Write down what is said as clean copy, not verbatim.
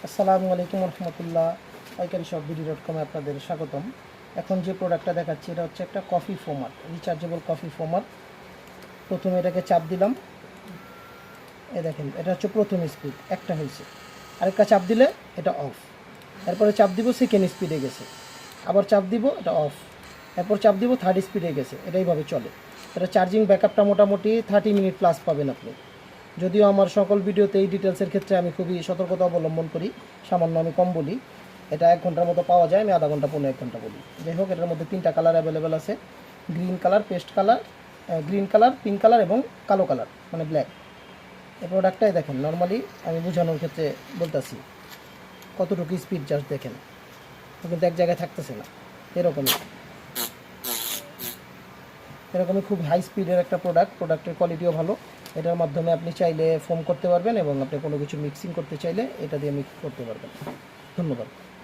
আসসালামু আলাইকুম রহমতুল্লাহ। পাইকারি শপ বিডি.com আপনাদের স্বাগতম। এখন যে প্রোডাক্টটা দেখাচ্ছি এটা হচ্ছে একটা কফি ফোমার, রিচার্জেবল কফি ফোমার। প্রথমে এটাকে চাপ দিলাম, এই দেখেন এটা হচ্ছে প্রথম স্পিড, একটা হয়েছে। আরেকটা চাপ দিলে এটা অফ। এরপরে চাপ দিব, সেকেন্ড স্পিডে গেছে। আবার চাপ দিব, এটা অফ। এরপর চাপ দিব, থার্ড স্পিডে গেছে। এটা এইভাবে চলে। এটা চার্জিং ব্যাকআপটা মোটামুটি 30 মিনিট প্লাস পাবেন আপনি। যদিও আমার সকল ভিডিওতে এই ডিটেলসের ক্ষেত্রে আমি খুবই সতর্কতা অবলম্বন করি, সামান্য আমি কম বলি। এটা 1 ঘন্টার মতো পাওয়া যায়, আমি আধা ঘন্টা 1.5 ঘন্টা বলি। যাই হোক, এটার মধ্যে 3টা কালার অ্যাভেলেবেল আছে: green colour, paste colour, green colour, pink colour এবং কালো কালার মানে ব্ল্যাক। এই প্রোডাক্টটাই দেখেন, নর্মালি আমি বোঝানোর ক্ষেত্রে বলতেছি কতটুকু স্পিড, জাস্ট দেখেন। কিন্তু এক জায়গায় থাকতেছে না, এরকমই এরকমই খুব হাই স্পিডের একটা প্রোডাক্টের কোয়ালিটিও ভালো। এটার মাধ্যমে আপনি চাইলে ফোম করতে পারবেন এবং আপনি কোনো কিছু মিক্সিং করতে চাইলে এটা দিয়ে মিক্স করতে পারবেন। ধন্যবাদ।